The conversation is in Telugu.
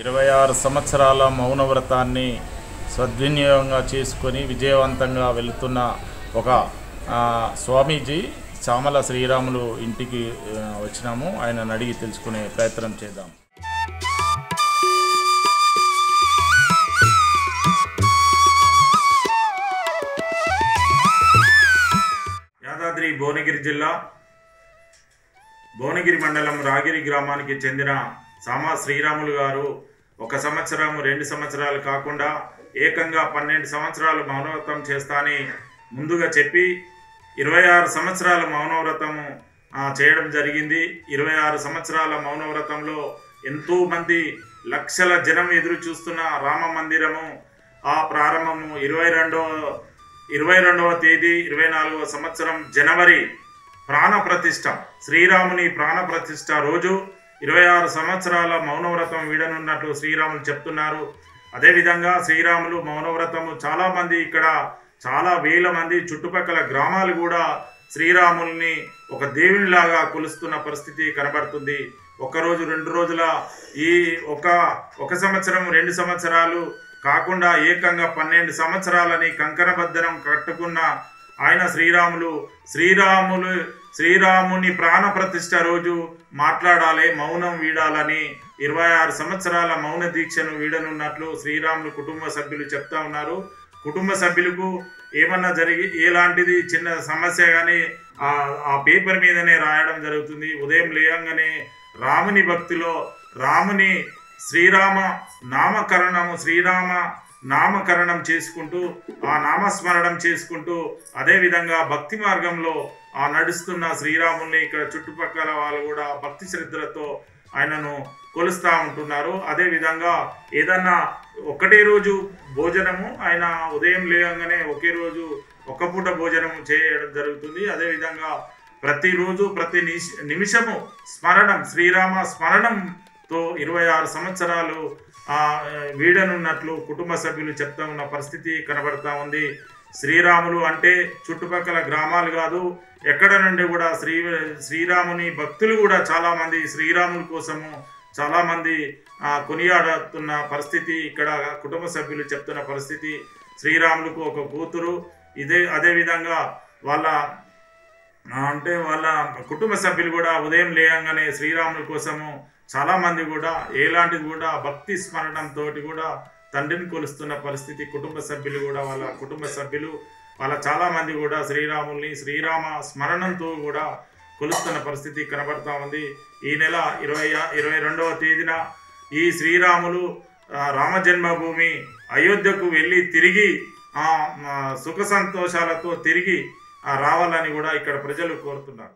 26 సంవత్సరాల మౌనవ్రతాన్ని సద్వినియోగంగా చేసుకొని విజయవంతంగా వెళుతున్న ఒక స్వామీజీ చామల శ్రీరాములు ఇంటికి వచ్చినాము. ఆయనను అడిగి తెలుసుకునే ప్రయత్నం చేద్దాం. యాదాద్రి భువనగిరి జిల్లా భువనగిరి మండలం రాగిరి గ్రామానికి చెందిన సామా శ్రీరాములు గారు 1 సంవత్సరం 2 సంవత్సరాలు కాకుండా ఏకంగా 12 సంవత్సరాలు మౌనవ్రతం చేస్తానని ముందుగా చెప్పి 26 సంవత్సరాల మౌనవ్రతము చేయడం జరిగింది. 26 సంవత్సరాల మౌనవ్రతంలో ఎంతోమంది లక్షల జనం ఎదురు చూస్తున్న రామ మందిరము ప్రారంభము 22వ తేదీ 24వ సంవత్సరం జనవరి ప్రాణప్రతిష్ఠ, శ్రీరాముని ప్రాణప్రతిష్ఠ రోజు 26 సంవత్సరాల మౌనవ్రతం వీడనున్నట్లు శ్రీరాములు చెప్తున్నారు. అదేవిధంగా శ్రీరాములు మౌనవ్రతము చాలామంది ఇక్కడ చాలా వేల మంది చుట్టుపక్కల గ్రామాలు కూడా శ్రీరాముల్ని ఒక దేవునిలాగా కొలుస్తున్న పరిస్థితి కనబడుతుంది. 1 రోజు 2 రోజుల ఈ ఒక సంవత్సరం 2 సంవత్సరాలు కాకుండా ఏకంగా 12 సంవత్సరాలని కంకణబద్ధనం కట్టుకున్న ఆయన శ్రీరాముని ప్రాణప్రతిష్ఠ రోజు మాట్లాడాలి, మౌనం వీడాలని 26 సంవత్సరాల మౌన దీక్షను వీడనున్నట్లు శ్రీరాములు కుటుంబ సభ్యులు చెప్తా ఉన్నారు. కుటుంబ సభ్యులకు ఏమన్నా ఎలాంటిది చిన్న సమస్య కానీ ఆ పేపర్ మీదనే రాయడం జరుగుతుంది. ఉదయం లేయంగానే రాముని భక్తిలో రాముని శ్రీరామ నామకరణం చేసుకుంటూ ఆ నామస్మరణం చేసుకుంటూ అదేవిధంగా భక్తి మార్గంలో నడుస్తున్న శ్రీరాముల్ని ఇక్కడ చుట్టుపక్కల వాళ్ళు కూడా భక్తి శ్రద్ధలతో ఆయనను కొలుస్తూ ఉంటున్నారు. అదేవిధంగా ఏదన్నా ఒకటే రోజు భోజనము ఆయన ఉదయం లేవగానే ఒకే రోజు ఒక పూట భోజనము చేయడం జరుగుతుంది. అదేవిధంగా ప్రతిరోజు ప్రతి నిమిషము శ్రీరామ స్మరణంతో 26 సంవత్సరాలు వీడనున్నట్లు కుటుంబ సభ్యులు చెప్తా ఉన్న పరిస్థితి కనబడతా ఉంది. శ్రీరాములు అంటే చుట్టుపక్కల గ్రామాలు కాదు, ఎక్కడ నుండి కూడా శ్రీరాముని భక్తులు కూడా చాలామంది శ్రీరాముల కోసము చాలామంది కొనియాడుతున్న పరిస్థితి ఇక్కడ కుటుంబ సభ్యులు చెప్తున్న పరిస్థితి. శ్రీరాములకు ఒక కూతురు, అదేవిధంగా వాళ్ళ కుటుంబ సభ్యులు కూడా ఉదయం లేయంగానే శ్రీరాముల కోసము చాలామంది కూడా ఎలాంటిది కూడా భక్తి స్మరణంతో కూడా తండ్రిని కొలుస్తున్న పరిస్థితి. కుటుంబ సభ్యులు కూడా వాళ్ళ చాలామంది కూడా శ్రీరాముల్ని శ్రీరామ స్మరణంతో కూడా కొలుస్తున్న పరిస్థితి కనబడతా ఉంది. ఈ నెల 22వ తేదీన ఈ శ్రీరాములు రామజన్మభూమి అయోధ్యకు వెళ్ళి తిరిగి సుఖ సంతోషాలతో తిరిగి రావాలని కూడా ఇక్కడ ప్రజలు కోరుతున్నారు.